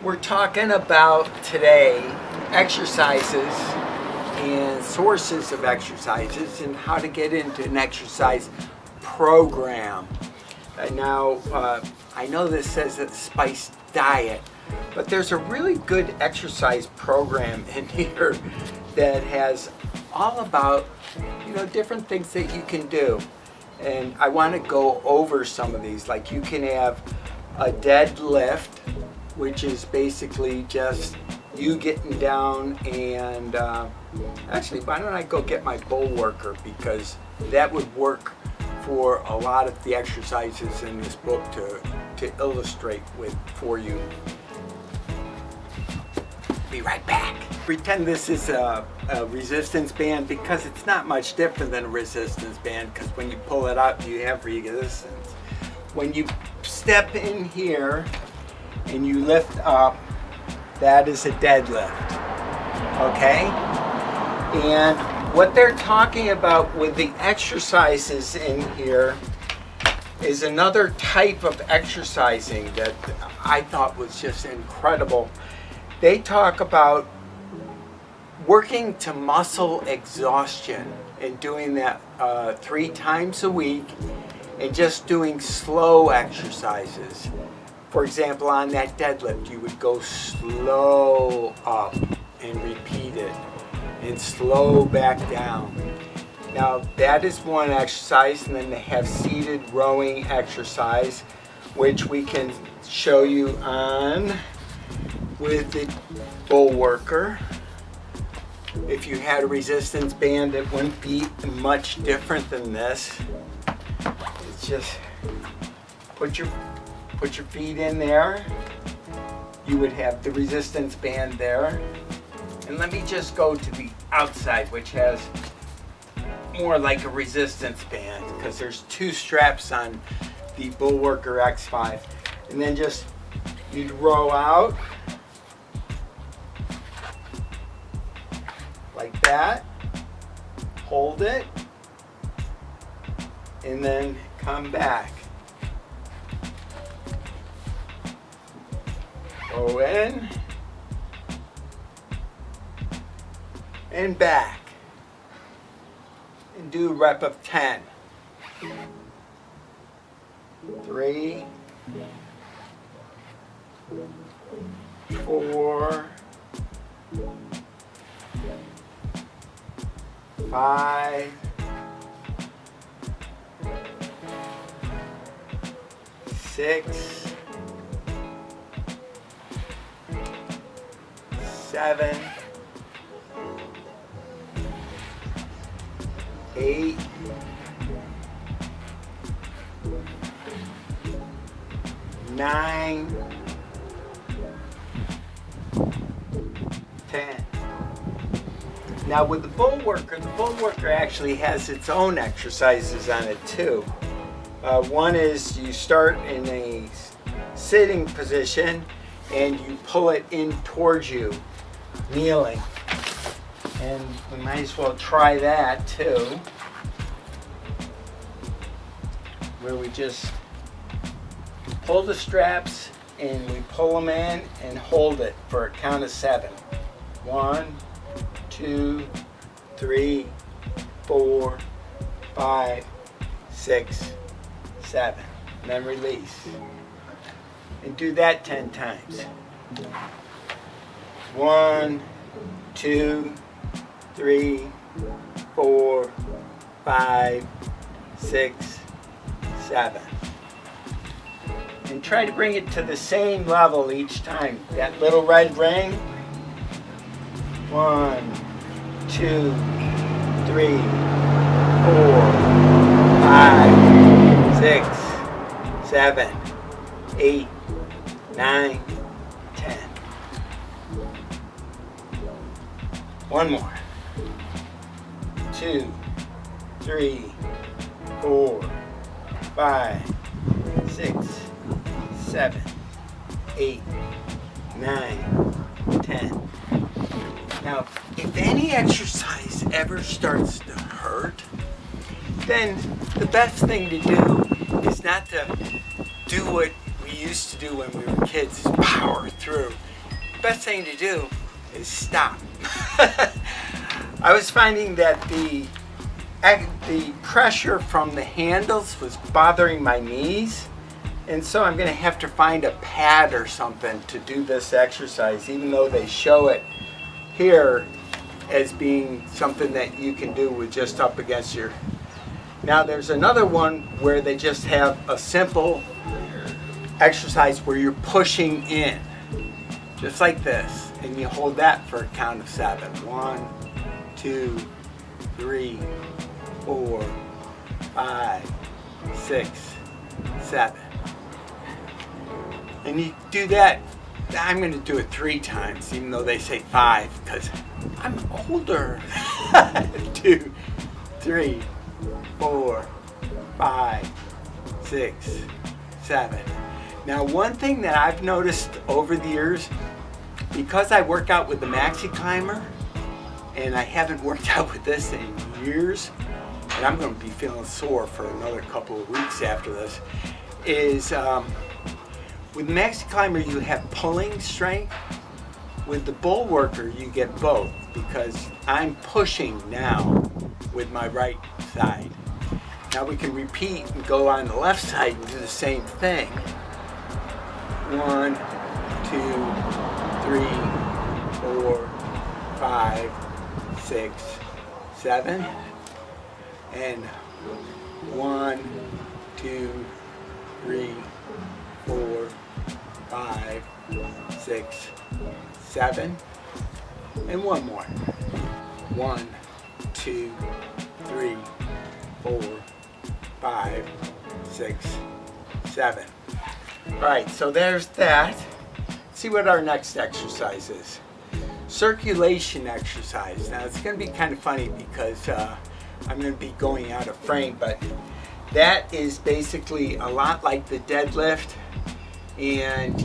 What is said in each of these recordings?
We're talking about today exercises and sources of exercises and how to get into an exercise program. Now, I know this says a spiced diet, but there's a really good exercise program in here that has all about, different things that you can do. And I want to go over some of these. Like you can have a deadlift, which is basically just you getting down and actually, why don't I go get my Bullworker, because that would work for a lot of the exercises in this book to illustrate for you. Be right back. Pretend this is a resistance band, because it's not much different than a resistance band, because when you pull it up you have resistance. When you step in here and you lift up, that is a deadlift, okay? And what they're talking about with the exercises in here is another type of exercising that I thought was just incredible. They talk about working to muscle exhaustion and doing that 3 times a week and just doing slow exercises. For example, on that deadlift, you would go slow up and repeat it and slow back down. Now that is one exercise, and then they have seated rowing exercise, which we can show you on with the Bullworker. If you had a resistance band, it wouldn't be much different than this. It's just put your feet in there. You would have the resistance band there. And let me just go to the outside, which has more like a resistance band, because there's 2 straps on the Bullworker X-5. And then just, you'd row out like that, hold it, and then come back. Go in and back, and do a rep of 10. 3, 4, 5, 6, 7, 8, 9, 10. Now with the Bullworker actually has its own exercises on it too. One is you start in a sitting position and you pull it in towards you, kneeling. And we might as well try that too, where we just pull the straps and we pull them in and hold it for a count of 7. 1, 2, 3, 4, 5, 6, 7, and then release. And do that 10 times. 1, 2, 3, 4, 5, 6, 7. And try to bring it to the same level each time. That little red ring. 1, 2, 3, 4, 5, 6, 7, 8, 9, 10. One more. 2, 3, 4, 5, 6, 7, 8, 9, 10. Now, if any exercise ever starts to hurt, then the best thing to do is not to do what we used to do when we were kids, is power through. best thing to do is stop. I was finding that the pressure from the handles was bothering my knees, and so I'm going to have to find a pad or something to do this exercise, even though they show it here as being something that you can do with just up against your... Now there's another one where they just have a simple exercise where you're pushing in, just like this, and you hold that for a count of 7. 1, 2, 3, 4, 5, 6, 7. And you do that. I'm going to do it 3 times, even though they say 5, because I'm older. 2, 3, 4, 5, 6, 7. Now, one thing that I've noticed over the years, because I work out with the Maxi Climber, and I haven't worked out with this in years, and I'm going to be feeling sore for another couple of weeks after this, is with the Maxi Climber you have pulling strength. With the Bullworker you get both, because I'm pushing now with my right side. Now we can repeat and go on the left side and do the same thing. 1, 2, 3, 4, 5, 6, 7, and 1, 2, 3, 4, 5, 6, 7, and one more. 1, 2, 3, 4, 5, 6, 7. All right, so there's that. Let's see what our next exercise is. Circulation exercise. Now it's going to be kind of funny because I'm going to be going out of frame, but that is basically a lot like the deadlift, and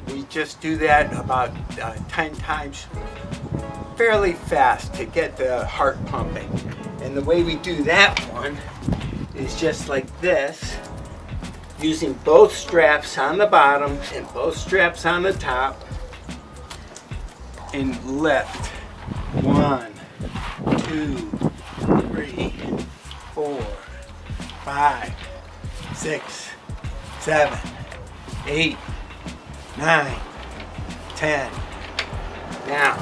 we just do that about 10 times fairly fast to get the heart pumping. And the way we do that one is just like this, using both straps on the bottom and both straps on the top, and lift. 1, 2, 3, 4, 5, 6, 7, 8, 9, 10. Now,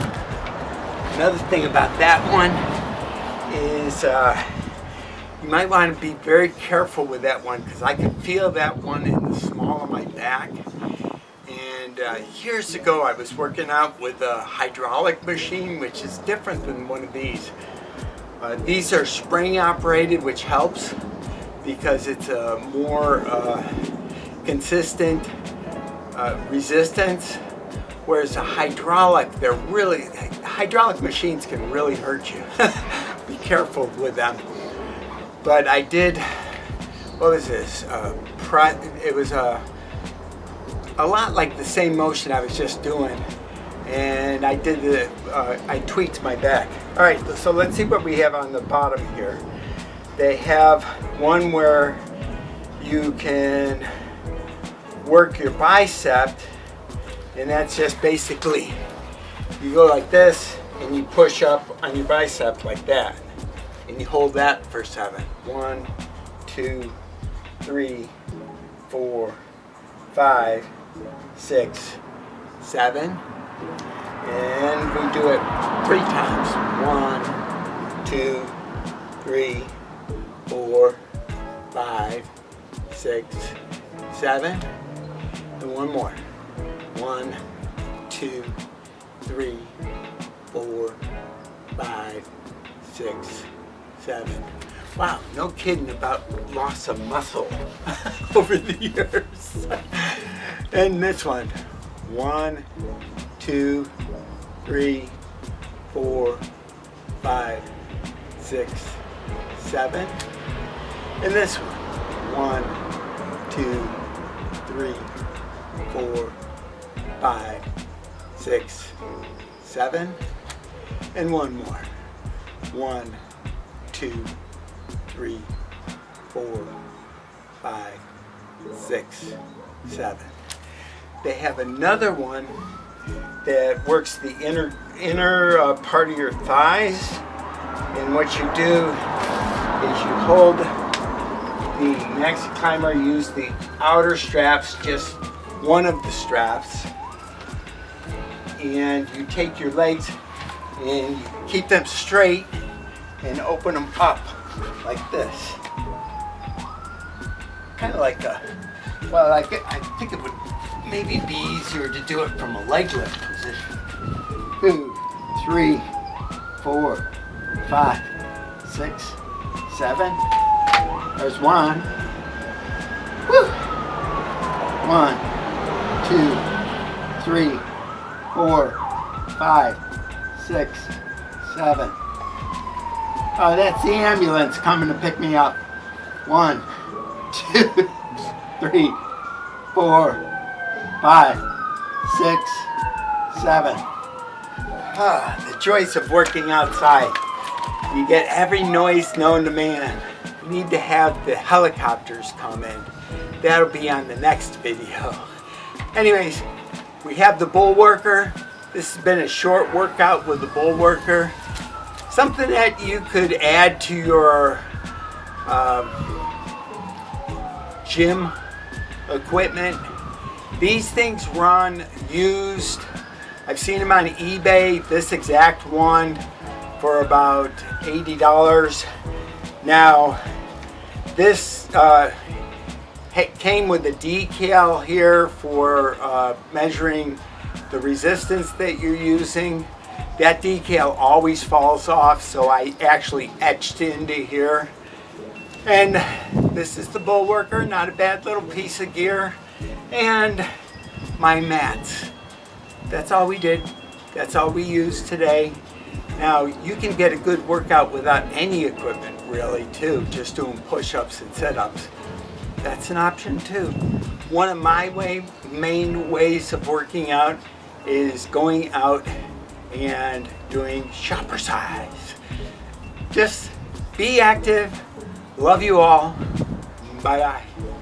another thing about that one is you might want to be very careful with that one, because I can feel that one in the small of my back. And years ago I was working out with a hydraulic machine, which is different than one of these. These are spring operated, which helps because it's a more consistent resistance, whereas a hydraulic, hydraulic machines can really hurt you. Be careful with them. But I did, what was this? It was a lot like the same motion I was just doing, and I did I tweaked my back. All right, so let's see what we have on the bottom here. They have one where you can work your bicep, and that's just basically, you go like this and you push up on your bicep like that, and you hold that for 7. 1, 2, 3, 4, 5, 6, 7, and we do it 3 times. 1, 2, 3, 4, 5, 6, 7, and one more. 1, 2, 3, 4, 5, 6, 7. Wow, no kidding about loss of muscle over the years. And this one. 1, 2, 3, 4, 5, 6, 7. And this one. 1, 2, 3, 4, 5, 6, 7. And one more. 1, 2, 3, 4, 5, 6, 7. They have another one that works the inner part of your thighs. And what you do is you hold the maxi climber, use the outer straps, just one of the straps, and you take your legs and you keep them straight and open them up like this. Kind of like a, well, I think it would maybe be easier to do it from a leg lift position. 2, 3, 4, 5, 6, 7. There's 1. Woo! 1, 2, 3, 4, 5, 6, 7. Oh, that's the ambulance coming to pick me up. 1, 2, 3, 4, 5, 6, 7. The joys of working outside. You get every noise known to man. You need to have the helicopters come in. That'll be on the next video. Anyways, we have the Bullworker. This has been a short workout with the Bullworker. Something that you could add to your gym equipment. These things run used. I've seen them on eBay, this exact one for about $80. Now, this came with a decal here for measuring the resistance that you're using. That decal always falls off, so I actually etched into here. And this is the Bullworker, not a bad little piece of gear. And my mats. That's all we did. That's all we used today. Now, you can get a good workout without any equipment, really, too. Just doing push-ups and sit-ups. That's an option, too. One of my main ways of working out is going out and doing shopper size. Just be active. Love you all. Bye-bye.